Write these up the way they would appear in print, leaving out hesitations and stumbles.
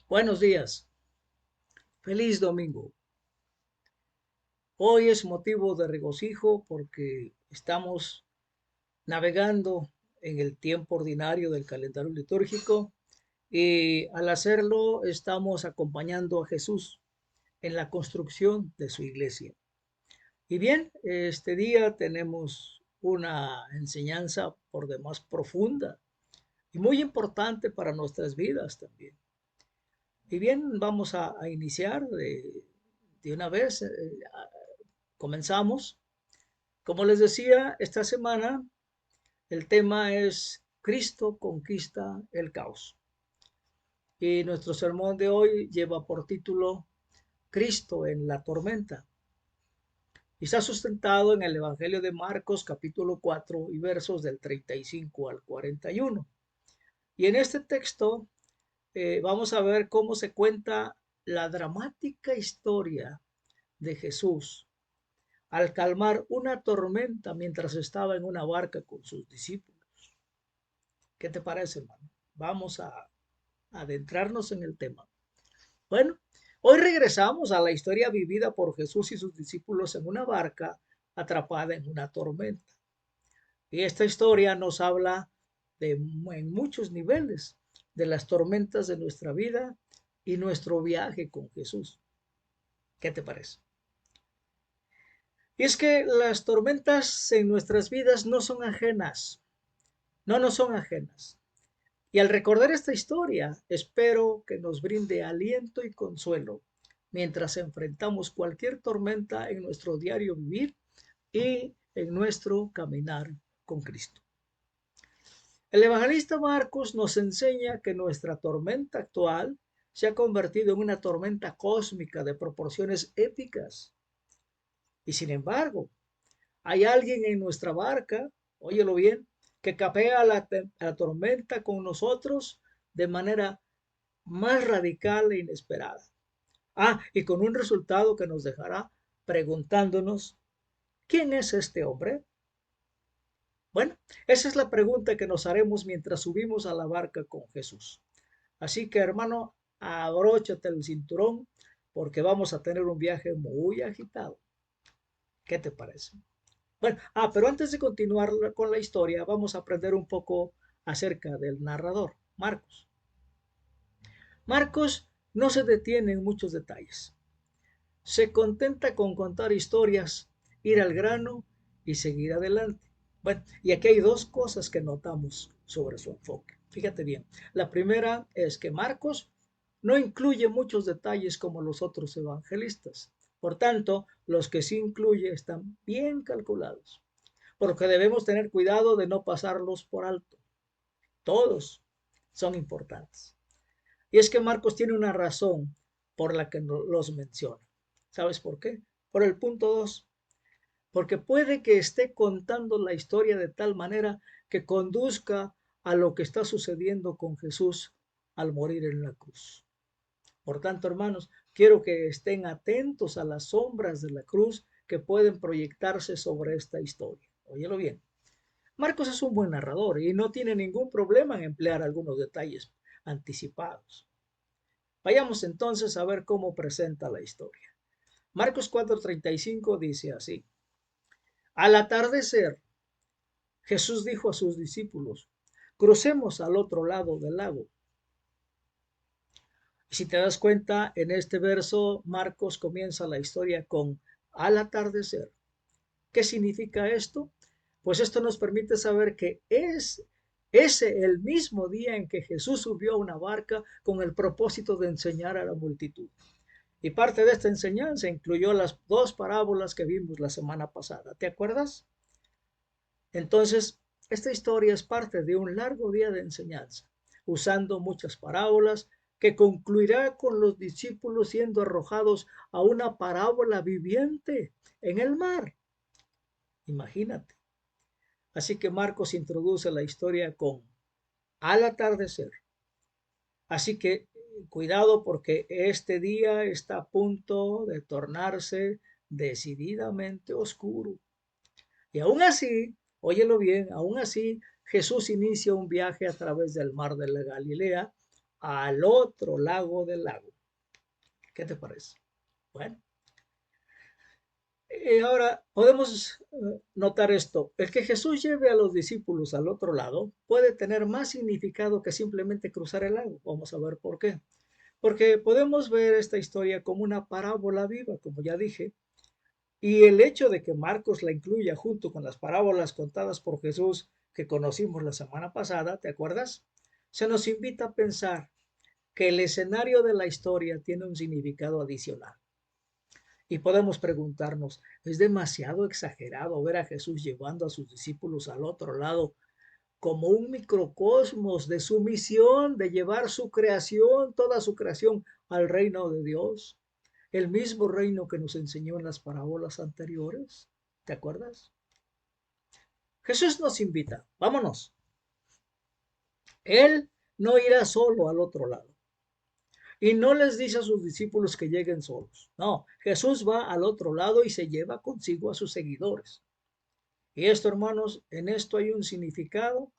Buenos días, feliz domingo. Hoy es motivo de regocijo porque estamos navegando en el tiempo ordinario del calendario litúrgico y al hacerlo estamos acompañando a Jesús en la construcción de su iglesia. Y bien, este día tenemos una enseñanza por demás profunda y muy importante para nuestras vidas también. Y bien, vamos a iniciar de una vez. Comenzamos. Como les decía, esta semana el tema es Cristo conquista el caos. Y nuestro sermón de hoy lleva por título Cristo en la tormenta. Y está sustentado en el Evangelio de Marcos capítulo 4 y versos del 35 al 41. Y en este texto vamos a ver cómo se cuenta la dramática historia de Jesús al calmar una tormenta mientras estaba en una barca con sus discípulos. ¿Qué te parece, hermano? Vamos a adentrarnos en el tema. Bueno, hoy regresamos a la historia vivida por Jesús y sus discípulos en una barca atrapada en una tormenta. Y esta historia nos habla en muchos niveles de las tormentas de nuestra vida y nuestro viaje con Jesús. ¿Qué te parece? Y es que las tormentas en nuestras vidas no son ajenas, no nos son ajenas. Y al recordar esta historia, espero que nos brinde aliento y consuelo mientras enfrentamos cualquier tormenta en nuestro diario vivir y en nuestro caminar con Cristo. El evangelista Marcos nos enseña que nuestra tormenta actual se ha convertido en una tormenta cósmica de proporciones épicas. Y sin embargo, hay alguien en nuestra barca, óyelo bien, que capea la tormenta con nosotros de manera más radical e inesperada. Y con un resultado que nos dejará preguntándonos, ¿quién es este hombre? Bueno, esa es la pregunta que nos haremos mientras subimos a la barca con Jesús. Así que, hermano, abróchate el cinturón porque vamos a tener un viaje muy agitado. ¿Qué te parece? Bueno, pero antes de continuar con la historia, vamos a aprender un poco acerca del narrador, Marcos. Marcos no se detiene en muchos detalles. Se contenta con contar historias, ir al grano y seguir adelante. Bueno, y aquí hay dos cosas que notamos sobre su enfoque. Fíjate bien. La primera es que Marcos no incluye muchos detalles como los otros evangelistas. Por tanto, los que sí incluye están bien calculados, porque debemos tener cuidado de no pasarlos por alto. Todos son importantes. Y es que Marcos tiene una razón por la que los menciona. ¿Sabes por qué? Por el punto 2. Porque puede que esté contando la historia de tal manera que conduzca a lo que está sucediendo con Jesús al morir en la cruz. Por tanto, hermanos, quiero que estén atentos a las sombras de la cruz que pueden proyectarse sobre esta historia. Óyelo bien. Marcos es un buen narrador y no tiene ningún problema en emplear algunos detalles anticipados. Vayamos entonces a ver cómo presenta la historia. Marcos 4:35 dice así: Al atardecer, Jesús dijo a sus discípulos, crucemos al otro lado del lago. Y si te das cuenta, en este verso, Marcos comienza la historia con al atardecer. ¿Qué significa esto? Pues esto nos permite saber que es ese el mismo día en que Jesús subió a una barca con el propósito de enseñar a la multitud. Y parte de esta enseñanza incluyó las dos parábolas que vimos la semana pasada. ¿Te acuerdas? Entonces, esta historia es parte de un largo día de enseñanza, usando muchas parábolas que concluirá con los discípulos siendo arrojados a una parábola viviente en el mar. Imagínate. Así que Marcos introduce la historia con al atardecer. Así que cuidado porque este día está a punto de tornarse decididamente oscuro. Y aún así, óyelo bien, aún así Jesús inicia un viaje a través del mar de la Galilea al otro lado del lago. ¿Qué te parece? Bueno, ahora podemos notar esto. El que Jesús lleve a los discípulos al otro lado puede tener más significado que simplemente cruzar el lago. Vamos a ver por qué. Porque podemos ver esta historia como una parábola viva, como ya dije, y el hecho de que Marcos la incluya junto con las parábolas contadas por Jesús que conocimos la semana pasada, ¿te acuerdas? Se nos invita a pensar que el escenario de la historia tiene un significado adicional. Y podemos preguntarnos, ¿es demasiado exagerado ver a Jesús llevando a sus discípulos al otro lado como un microcosmos de su misión de llevar su creación, toda su creación, al reino de Dios? El mismo reino que nos enseñó en las parábolas anteriores. ¿Te acuerdas? Jesús nos invita, vámonos. Él no irá solo al otro lado. Y no les dice a sus discípulos que lleguen solos. No, Jesús va al otro lado y se lleva consigo a sus seguidores. Y esto, hermanos, en esto hay un significado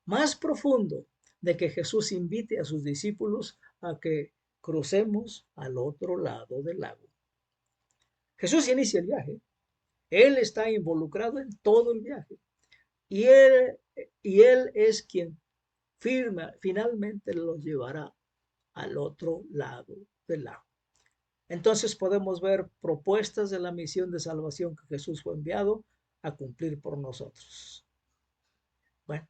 más profundo de que Jesús invite a sus discípulos a que crucemos al otro lado del lago. Jesús inicia el viaje. Él está involucrado en todo el viaje. Y él es quien finalmente los llevará al otro lado del lago. Entonces podemos ver propuestas de la misión de salvación que Jesús fue enviado a cumplir por nosotros. Bueno,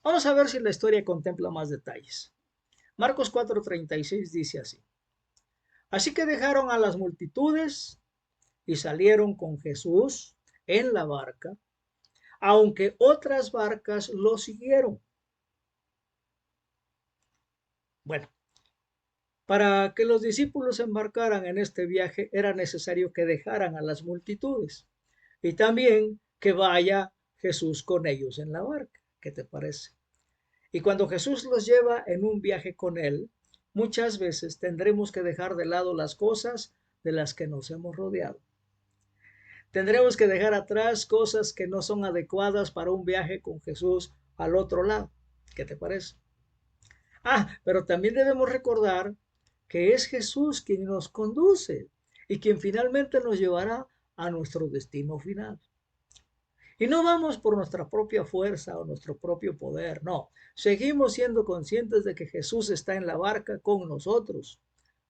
vamos a ver si la historia contempla más detalles. Marcos 4:36 dice así: Así que dejaron a las multitudes y salieron con Jesús en la barca, aunque otras barcas lo siguieron. Bueno, para que los discípulos embarcaran en este viaje era necesario que dejaran a las multitudes y también que vaya Jesús con ellos en la barca. ¿Qué te parece? Y cuando Jesús los lleva en un viaje con él, muchas veces tendremos que dejar de lado las cosas de las que nos hemos rodeado. Tendremos que dejar atrás cosas que no son adecuadas para un viaje con Jesús al otro lado. ¿Qué te parece? Pero también debemos recordar que es Jesús quien nos conduce y quien finalmente nos llevará a nuestro destino final. Y no vamos por nuestra propia fuerza o nuestro propio poder, no. Seguimos siendo conscientes de que Jesús está en la barca con nosotros.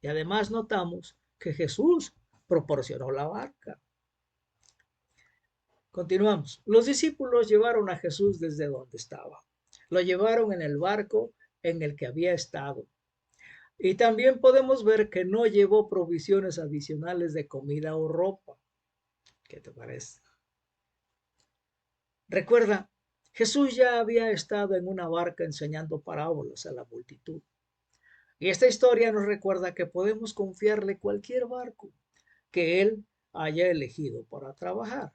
Y además notamos que Jesús proporcionó la barca. Continuamos. Los discípulos llevaron a Jesús desde donde estaba. Lo llevaron en el barco en el que había estado. Y también podemos ver que no llevó provisiones adicionales de comida o ropa. ¿Qué te parece? Recuerda, Jesús ya había estado en una barca enseñando parábolas a la multitud. Y esta historia nos recuerda que podemos confiarle cualquier barco que Él haya elegido para trabajar.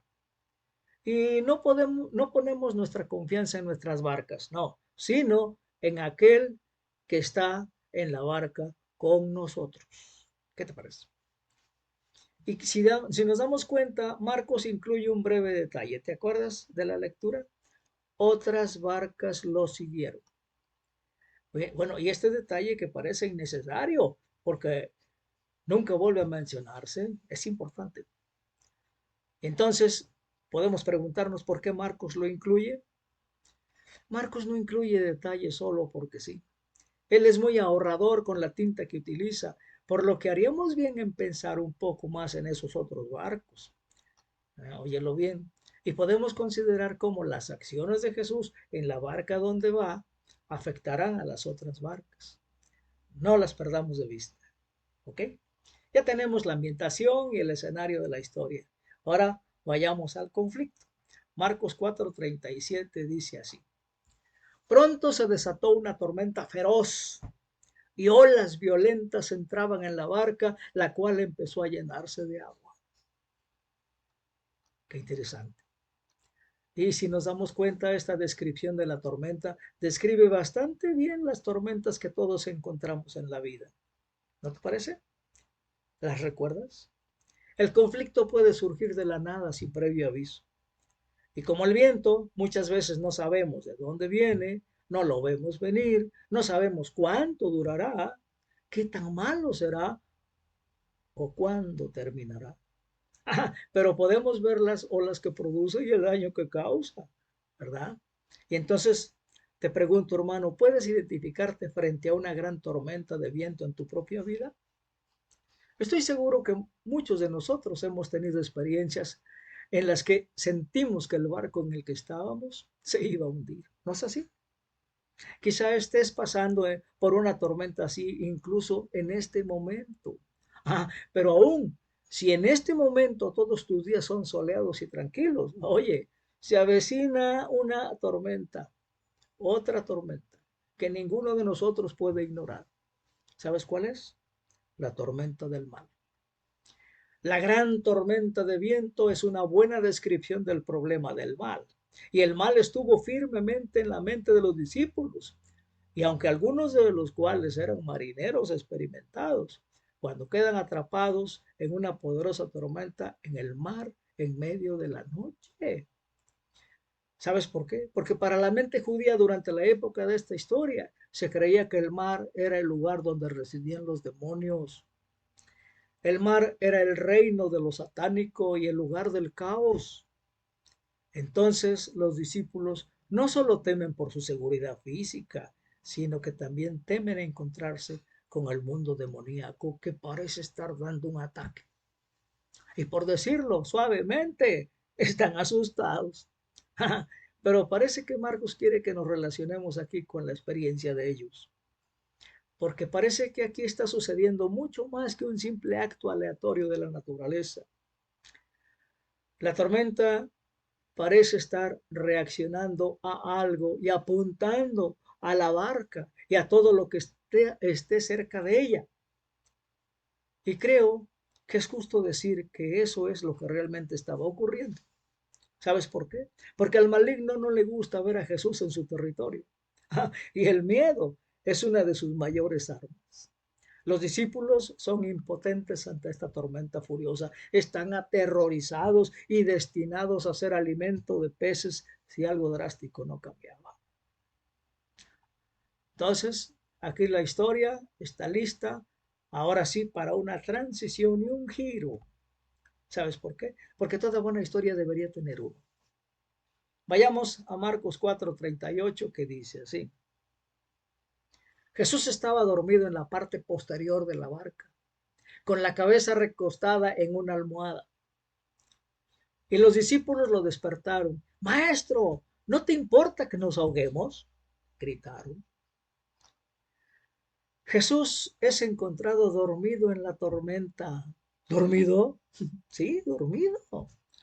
Y no ponemos nuestra confianza en nuestras barcas, no, sino en aquel que está en la barca con nosotros. ¿Qué te parece? Y si nos damos cuenta, Marcos incluye un breve detalle. ¿Te acuerdas de la lectura? Otras barcas lo siguieron. Bueno, y este detalle que parece innecesario, porque nunca vuelve a mencionarse, es importante. Entonces, podemos preguntarnos por qué Marcos lo incluye. Marcos no incluye detalles solo porque sí. Él es muy ahorrador con la tinta que utiliza, por lo que haríamos bien en pensar un poco más en esos otros barcos. Óyelo bien. Y podemos considerar cómo las acciones de Jesús en la barca donde va afectarán a las otras barcas. No las perdamos de vista. ¿Ok? Ya tenemos la ambientación y el escenario de la historia. Ahora vayamos al conflicto. Marcos 4:37 dice así: Pronto se desató una tormenta feroz y olas violentas entraban en la barca, la cual empezó a llenarse de agua. Qué interesante. Y si nos damos cuenta, esta descripción de la tormenta describe bastante bien las tormentas que todos encontramos en la vida. ¿No te parece? ¿Las recuerdas? El conflicto puede surgir de la nada sin previo aviso. Y como el viento, muchas veces no sabemos de dónde viene, no lo vemos venir, no sabemos cuánto durará, qué tan malo será o cuándo terminará. Pero podemos ver las olas que produce y el daño que causa, ¿verdad? Y entonces te pregunto, hermano, ¿puedes identificarte frente a una gran tormenta de viento en tu propia vida? Estoy seguro que muchos de nosotros hemos tenido experiencias en las que sentimos que el barco en el que estábamos se iba a hundir. ¿No es así? Quizá estés pasando por una tormenta así incluso en este momento. Pero aún, si en este momento todos tus días son soleados y tranquilos, oye, se avecina una tormenta, otra tormenta, que ninguno de nosotros puede ignorar. ¿Sabes cuál es? La tormenta del mal. La gran tormenta de viento es una buena descripción del problema del mal. Y el mal estuvo firmemente en la mente de los discípulos. Y aunque algunos de los cuales eran marineros experimentados, cuando quedan atrapados en una poderosa tormenta en el mar en medio de la noche. ¿Sabes por qué? Porque para la mente judía durante la época de esta historia se creía que el mar era el lugar donde residían los demonios. El mar era el reino de lo satánico y el lugar del caos. Entonces los discípulos no solo temen por su seguridad física, sino que también temen encontrarse con el mundo demoníaco que parece estar dando un ataque. Y por decirlo suavemente, están asustados. Pero parece que Marcos quiere que nos relacionemos aquí con la experiencia de ellos, porque parece que aquí está sucediendo mucho más que un simple acto aleatorio de la naturaleza. La tormenta parece estar reaccionando a algo y apuntando a la barca y a todo lo que esté cerca de ella. Y creo que es justo decir que eso es lo que realmente estaba ocurriendo. ¿Sabes por qué? Porque al maligno no le gusta ver a Jesús en su territorio. Y el miedo es una de sus mayores armas. Los discípulos son impotentes ante esta tormenta furiosa, están aterrorizados y destinados a ser alimento de peces si algo drástico no cambiaba. Entonces, aquí la historia está lista, ahora sí, para una transición y un giro. ¿Sabes por qué? Porque toda buena historia debería tener uno. Vayamos a Marcos 4:38 que dice así. Jesús estaba dormido en la parte posterior de la barca, con la cabeza recostada en una almohada. Y los discípulos lo despertaron. Maestro, ¿no te importa que nos ahoguemos? Gritaron. Jesús es encontrado dormido en la tormenta. ¿Dormido? Sí, dormido.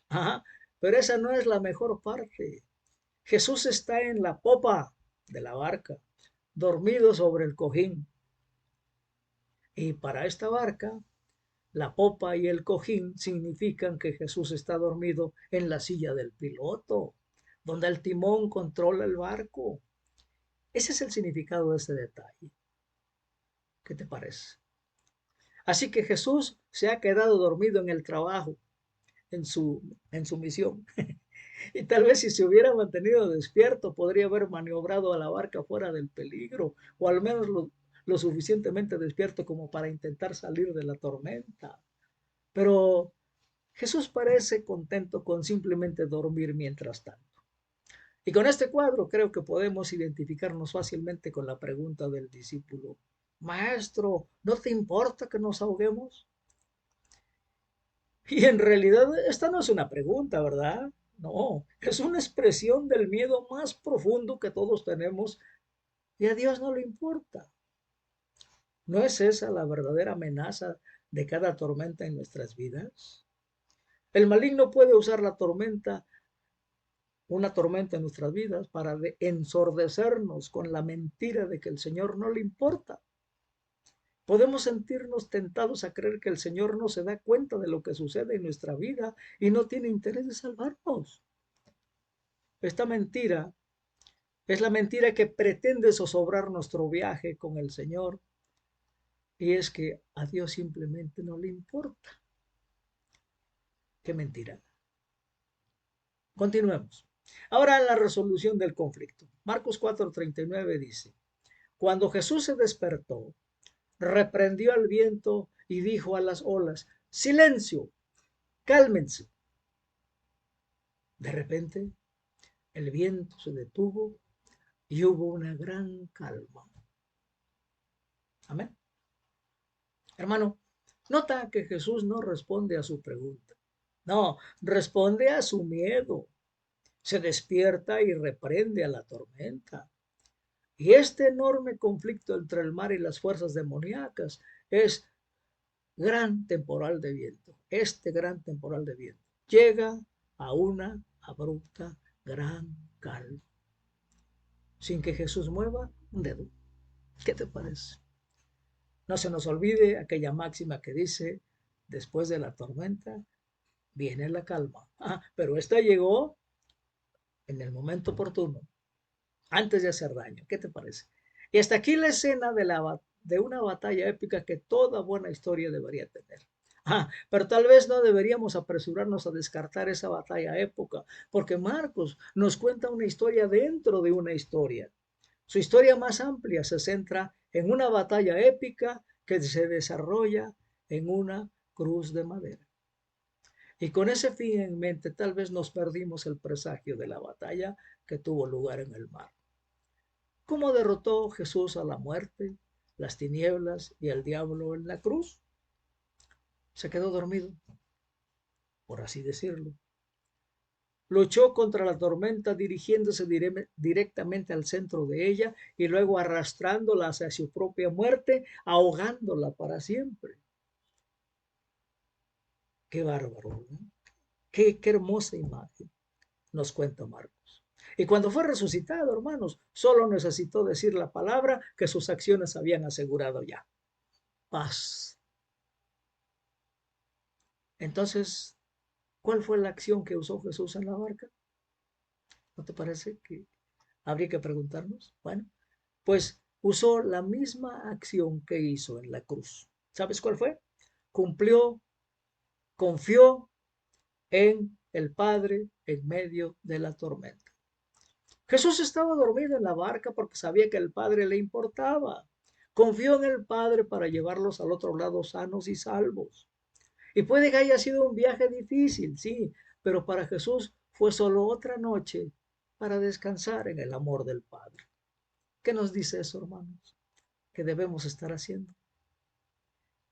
Ajá, pero esa no es la mejor parte. Jesús está en la popa de la barca, dormido sobre el cojín. Y para esta barca, la popa y el cojín significan que Jesús está dormido en la silla del piloto, donde el timón controla el barco. Ese es el significado de este detalle. ¿Qué te parece? Así que Jesús se ha quedado dormido en el trabajo, en su misión. Y tal vez si se hubiera mantenido despierto, podría haber maniobrado a la barca fuera del peligro, o al menos lo suficientemente despierto como para intentar salir de la tormenta. Pero Jesús parece contento con simplemente dormir mientras tanto. Y con este cuadro creo que podemos identificarnos fácilmente con la pregunta del discípulo. Maestro, ¿no te importa que nos ahoguemos? Y en realidad esta no es una pregunta, ¿verdad? No, es una expresión del miedo más profundo que todos tenemos y a Dios no le importa. ¿No es esa la verdadera amenaza de cada tormenta en nuestras vidas? El maligno puede usar una tormenta en nuestras vidas para ensordecernos con la mentira de que el Señor no le importa. Podemos sentirnos tentados a creer que el Señor no se da cuenta de lo que sucede en nuestra vida y no tiene interés de salvarnos. Esta mentira es la mentira que pretende zozobrar nuestro viaje con el Señor, y es que a Dios simplemente no le importa. Qué mentira. Continuemos. Ahora en la resolución del conflicto. Marcos 4:39 dice, cuando Jesús se despertó, reprendió al viento y dijo a las olas, silencio, cálmense. De repente, el viento se detuvo y hubo una gran calma. Amén. Hermano, nota que Jesús no responde a su pregunta. No, responde a su miedo. Se despierta y reprende a la tormenta. Y este enorme conflicto entre el mar y las fuerzas demoníacas es gran temporal de viento. Este gran temporal de viento llega a una abrupta gran calma, sin que Jesús mueva un dedo. ¿Qué te parece? No se nos olvide aquella máxima que dice, después de la tormenta viene la calma. Pero esta llegó en el momento oportuno, antes de hacer daño. ¿Qué te parece? Y hasta aquí la escena de una batalla épica que toda buena historia debería tener. Pero tal vez no deberíamos apresurarnos a descartar esa batalla épica, porque Marcos nos cuenta una historia dentro de una historia. Su historia más amplia se centra en una batalla épica que se desarrolla en una cruz de madera. Y con ese fin en mente, tal vez nos perdimos el presagio de la batalla que tuvo lugar en el mar. ¿Cómo derrotó Jesús a la muerte, las tinieblas y al diablo en la cruz? Se quedó dormido, por así decirlo. Luchó contra la tormenta dirigiéndose directamente al centro de ella y luego arrastrándola hacia su propia muerte, ahogándola para siempre. Qué bárbaro, ¿no? Qué hermosa imagen nos cuenta Marcos. Y cuando fue resucitado, hermanos, solo necesitó decir la palabra que sus acciones habían asegurado ya. Paz. Entonces, ¿cuál fue la acción que usó Jesús en la barca? ¿No te parece que habría que preguntarnos? Bueno, pues usó la misma acción que hizo en la cruz. ¿Sabes cuál fue? Cumplió, confió en el Padre en medio de la tormenta. Jesús estaba dormido en la barca porque sabía que el Padre le importaba. Confió en el Padre para llevarlos al otro lado sanos y salvos. Y puede que haya sido un viaje difícil, sí, pero para Jesús fue solo otra noche para descansar en el amor del Padre. ¿Qué nos dice eso, hermanos? ¿Qué debemos estar haciendo?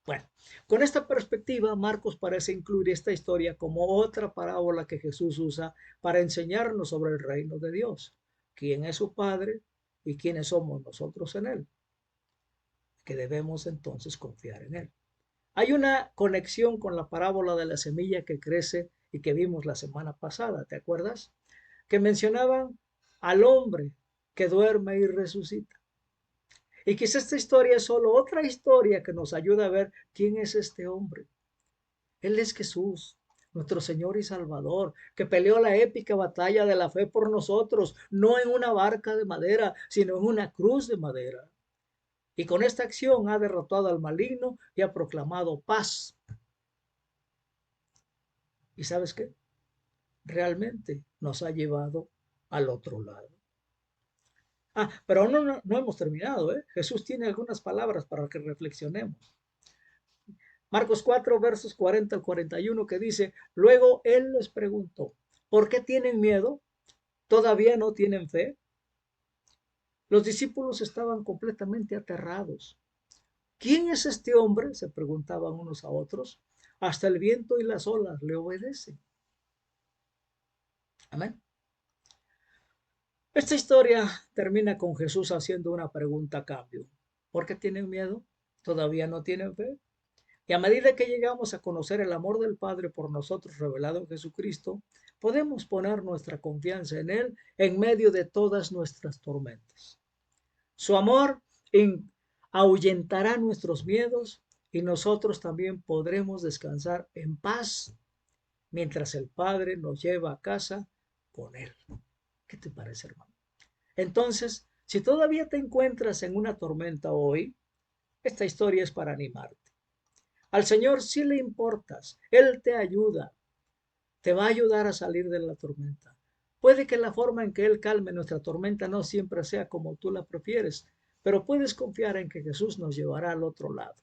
Bueno, con esta perspectiva, Marcos parece incluir esta historia como otra parábola que Jesús usa para enseñarnos sobre el reino de Dios, quién es su Padre y quiénes somos nosotros en Él, que debemos entonces confiar en Él. Hay una conexión con la parábola de la semilla que crece y que vimos la semana pasada, ¿te acuerdas? Que mencionaban al hombre que duerme y resucita. Y quizá esta historia es solo otra historia que nos ayuda a ver quién es este hombre. Él es Jesús, nuestro Señor y Salvador, que peleó la épica batalla de la fe por nosotros, no en una barca de madera, sino en una cruz de madera. Y con esta acción ha derrotado al maligno y ha proclamado paz. ¿Y sabes qué? Realmente nos ha llevado al otro lado. Pero no hemos terminado, ¿eh? Jesús tiene algunas palabras para que reflexionemos. Marcos 4, versos 40 al 41, que dice, luego él les preguntó, ¿por qué tienen miedo? ¿Todavía no tienen fe? Los discípulos estaban completamente aterrados. ¿Quién es este hombre? Se preguntaban unos a otros. Hasta el viento y las olas le obedecen. Amén. Esta historia termina con Jesús haciendo una pregunta a cambio. ¿Por qué tienen miedo? ¿Todavía no tienen fe? Y a medida que llegamos a conocer el amor del Padre por nosotros revelado en Jesucristo, podemos poner nuestra confianza en Él en medio de todas nuestras tormentas. Su amor ahuyentará nuestros miedos y nosotros también podremos descansar en paz mientras el Padre nos lleva a casa con Él. ¿Qué te parece, hermano? Entonces, si todavía te encuentras en una tormenta hoy, esta historia es para animarte. Al Señor sí le importas, Él te ayuda, te va a ayudar a salir de la tormenta. Puede que la forma en que Él calme nuestra tormenta no siempre sea como tú la prefieres, pero puedes confiar en que Jesús nos llevará al otro lado.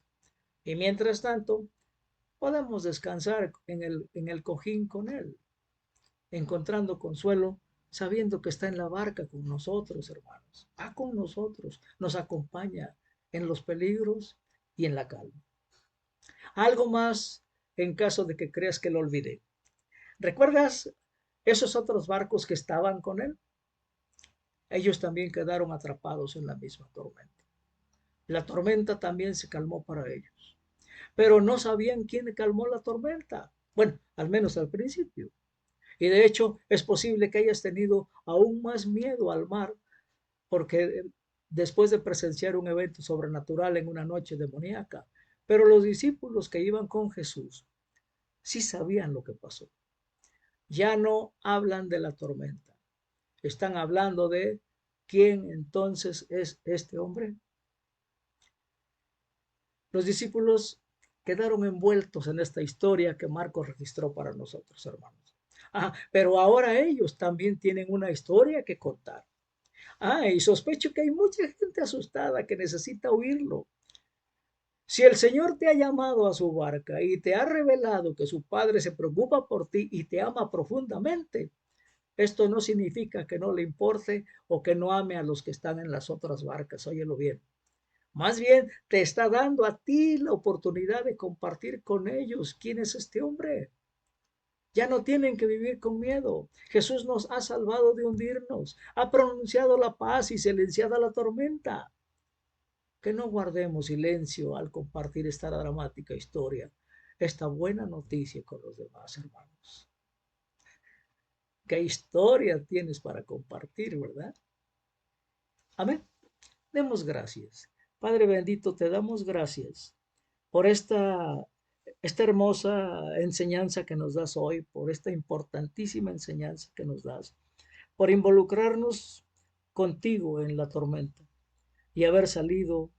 Y mientras tanto, podemos descansar en el cojín con Él, encontrando consuelo, sabiendo que está en la barca con nosotros, hermanos. Va con nosotros, nos acompaña en los peligros y en la calma. Algo más en caso de que creas que lo olvidé. ¿Recuerdas esos otros barcos que estaban con Él? Ellos también quedaron atrapados en la misma tormenta. La tormenta también se calmó para ellos, pero no sabían quién calmó la tormenta. Bueno, al menos al principio. Y de hecho es posible que hayas tenido aún más miedo al mar porque después de presenciar un evento sobrenatural en una noche demoníaca. Pero los discípulos que iban con Jesús sí sabían lo que pasó. Ya no hablan de la tormenta. Están hablando de quién entonces es este hombre. Los discípulos quedaron envueltos en esta historia que Marcos registró para nosotros, hermanos. Pero ahora ellos también tienen una historia que contar. Y sospecho que hay mucha gente asustada que necesita oírlo. Si el Señor te ha llamado a su barca y te ha revelado que su Padre se preocupa por ti y te ama profundamente, esto no significa que no le importe o que no ame a los que están en las otras barcas. Óyelo bien. Más bien te está dando a ti la oportunidad de compartir con ellos quién es este hombre. Ya no tienen que vivir con miedo. Jesús nos ha salvado de hundirnos, ha pronunciado la paz y silenciado la tormenta. Que no guardemos silencio al compartir esta dramática historia, esta buena noticia con los demás hermanos. ¿Qué historia tienes para compartir, verdad? Amén. Demos gracias. Padre bendito, te damos gracias por esta hermosa enseñanza que nos das hoy, por esta importantísima enseñanza que nos das, por involucrarnos contigo en la tormenta y haber salido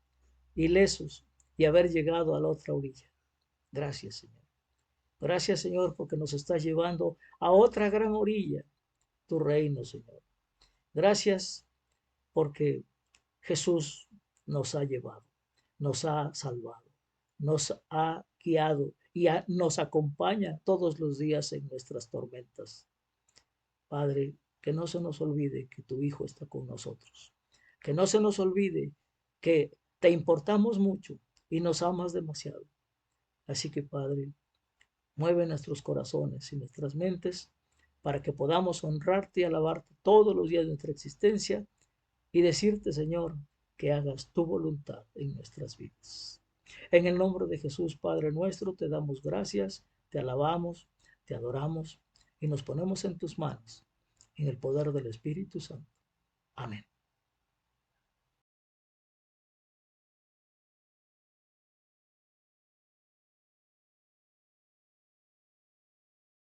ilesos y haber llegado a la otra orilla. Gracias, Señor. Gracias, Señor, porque nos estás llevando a otra gran orilla, tu reino, Señor. Gracias porque Jesús nos ha llevado, nos ha salvado, nos ha guiado y nos acompaña todos los días en nuestras tormentas. Padre, que no se nos olvide que tu Hijo está con nosotros. Que no se nos olvide que te importamos mucho y nos amas demasiado. Así que, Padre, mueve nuestros corazones y nuestras mentes para que podamos honrarte y alabarte todos los días de nuestra existencia y decirte, Señor, que hagas tu voluntad en nuestras vidas. En el nombre de Jesús, Padre nuestro, te damos gracias, te alabamos, te adoramos y nos ponemos en tus manos, en el poder del Espíritu Santo. Amén.